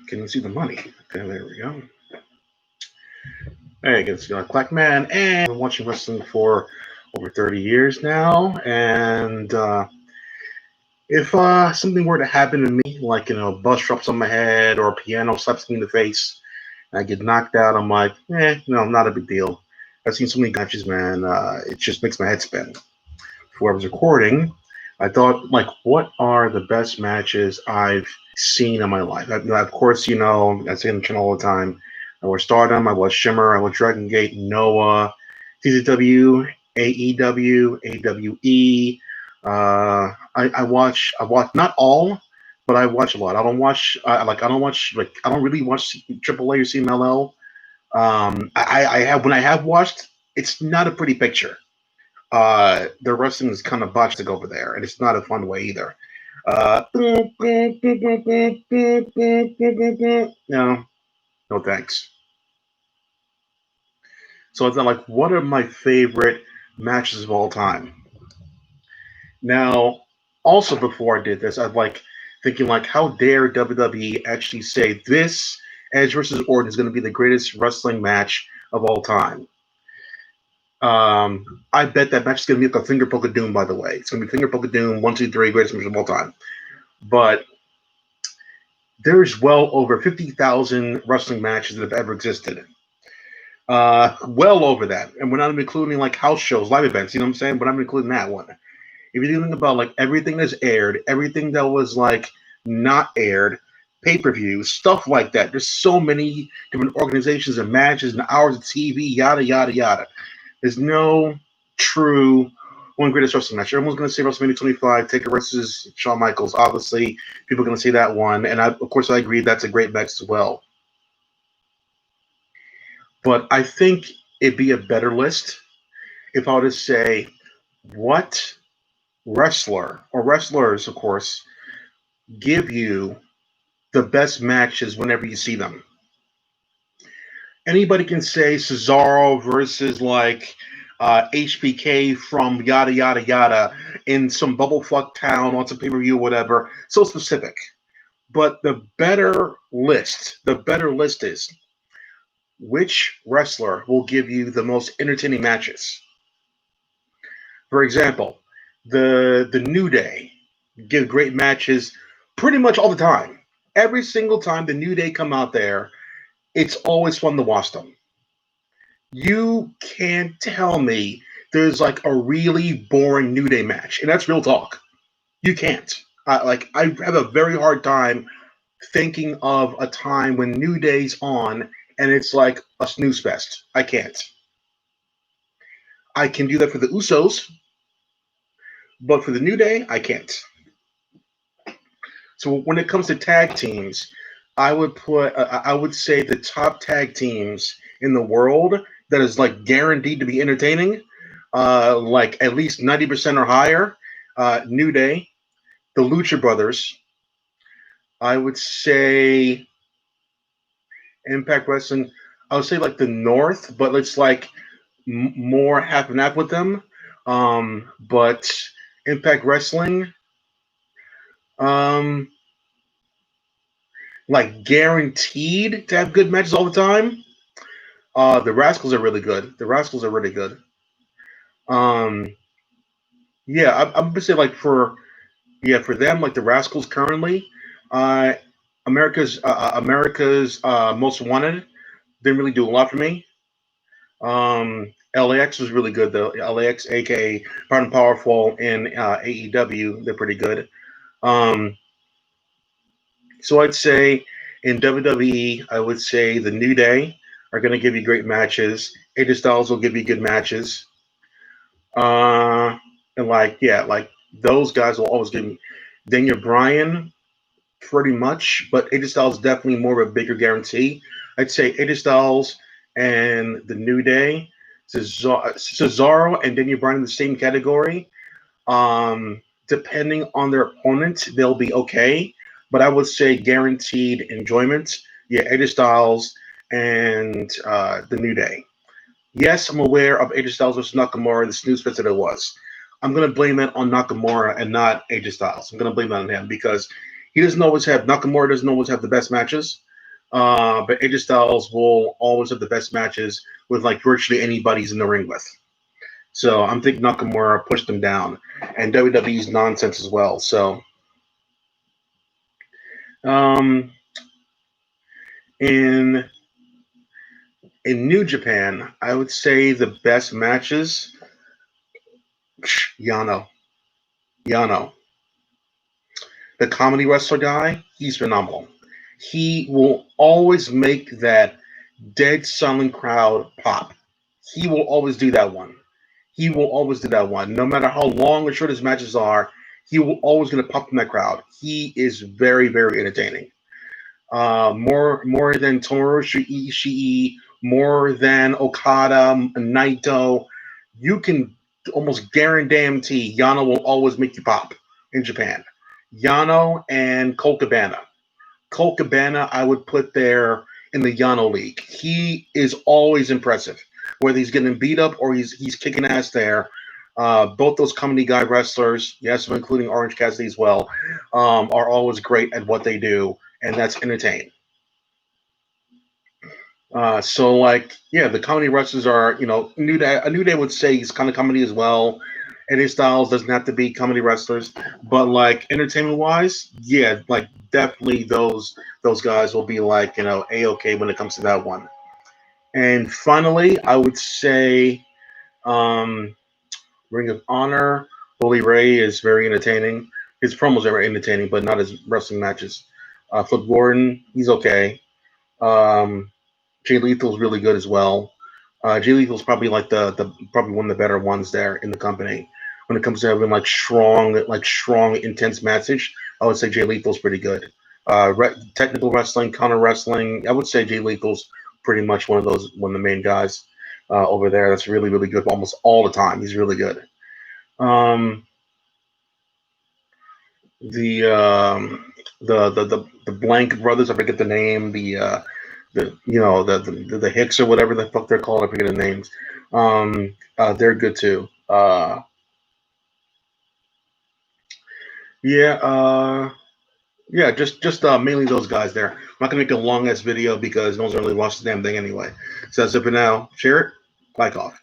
Can you see the money? Okay, there we go. Hey, it's Clack Man, and I've been watching wrestling for over 30 years now. And if something were to happen to me, like a bus drops on my head or a piano slaps me in the face, and I get knocked out, I'm like, no, not a big deal. I've seen so many matches, man. It just makes my head spin. For I was recording, I thought, like, what are the best matches I've seen in my life? Of course, I say on the channel all the time. I watch Stardom, I watch Shimmer, I watch Dragon Gate, Noah, CZW, AEW, AWE. I watch not all, but I watch a lot. I don't really watch AAA or CMLL. I have when I have watched, it's not a pretty picture. The wrestling is kind of botched over there, and it's not a fun way either. No, no thanks. So it's not like, what are my favorite matches of all time? Now, also before I did this, I'd like thinking like, how dare WWE actually say this Edge versus Orton is going to be the greatest wrestling match of all time? I bet that match is going to be like a finger poke of doom. By the way, it's going to be finger poke of doom. 1, 2, 3, greatest match of all time. But there's well over 50,000 wrestling matches that have ever existed. Well over that, and we're not even including like house shows, live events. You know what I'm saying? We're not even including that one. If you think about like everything that's aired, everything that was like not aired, pay-per-views, stuff like that. There's so many different organizations and matches and hours of TV, yada yada yada. There's no true one greatest wrestling match. Everyone's going to say WrestleMania 25, Taker versus Shawn Michaels. Obviously, people are going to say that one, and of course I agree that's a great match as well. But I think it'd be a better list if I were to say what wrestler or wrestlers, of course, give you the best matches whenever you see them. Anybody can say Cesaro versus like HBK from yada yada yada in some bubblefuck town on some pay per view, whatever. So specific. But the better list is which wrestler will give you the most entertaining matches. For example, the New Day give great matches pretty much all the time. Every single time the New Day come out there, it's always fun to watch them. You can't tell me there's like a really boring New Day match, and that's real talk. You can't. I have a very hard time thinking of a time when New Day's on and it's like a snooze fest. I can't. I can do that for the Usos, but for the New Day, I can't. So when it comes to tag teams, I would say the top tag teams in the world that is like guaranteed to be entertaining, like at least 90% or higher. New Day, the Lucha Brothers. I would say Impact Wrestling. I would say like the North, but it's like more half and half with them. But Impact Wrestling, um, like guaranteed to have good matches all the time. The Rascals are really good. The Rascals are really good. Um, yeah, I'm gonna say like for them, like the Rascals currently, uh, America's Most Wanted didn't really do a lot for me. LAX was really good though. LAX, aka Proud and Powerful in AEW, they're pretty good. Um, so I'd say in WWE, I would say the New Day are going to give you great matches. AJ Styles will give you good matches. Uh, and like, yeah, like those guys will always give me. Daniel Bryan, pretty much, but AJ Styles is definitely more of a bigger guarantee. I'd say AJ Styles and the New Day, Cesaro and Daniel Bryan in the same category. Depending on their opponent, they'll be okay. But I would say guaranteed enjoyment. Yeah, AJ Styles and the New Day. Yes, I'm aware of AJ Styles versus Nakamura, the snooze fest that it was. I'm going to blame it on Nakamura and not AJ Styles. I'm going to blame it on him because He doesn't always have Nakamura doesn't always have the best matches, but AJ Styles will always have the best matches with like virtually anybody he's in the ring with. So I'm thinking Nakamura pushed him down, and WWE's nonsense as well. So, in New Japan, I would say the best matches. Yano, the comedy wrestler guy. He's phenomenal. He will always make that dead silent crowd pop. He will always do that one. He will always do that one. No matter how long or short his matches are, he will always going to pop in that crowd. He is very, very entertaining. More than Tomohiro Ishii, more than Okada, Naito. You can almost guarantee Yano will always make you pop in Japan. Yano and Colt Cabana. Colt Cabana, I would put there in the Yano League. He is always impressive, whether he's getting beat up or he's kicking ass there. Both those comedy guy wrestlers, yes, including Orange Cassidy as well, are always great at what they do, and that's entertain. So like, yeah, the comedy wrestlers are, a New Day would say he's kind of comedy as well. AJ Styles doesn't have to be comedy wrestlers, but like entertainment wise, yeah, like definitely those guys will be like a-okay when it comes to that one. And finally, I would say Ring of Honor. Bully Ray is very entertaining. His promos are very entertaining, but not his wrestling matches. Flip Gordon, he's okay. Jay Lethal's really good as well. Jay Lethal's probably like the probably one of the better ones there in the company when it comes to having like strong, intense message. I would say Jay Lethal's pretty good. Technical wrestling, counter wrestling. I would say Jay Lethal's pretty much one of the main guys over there. That's really, really good almost all the time. He's really good. The Blank brothers, I forget the name. The Hicks or whatever the fuck they're called, I forget the names. They're good too. Just mainly those guys there. I'm not gonna make a long ass video because no one's really watched the damn thing anyway. So that's it for now. Share it. Like off.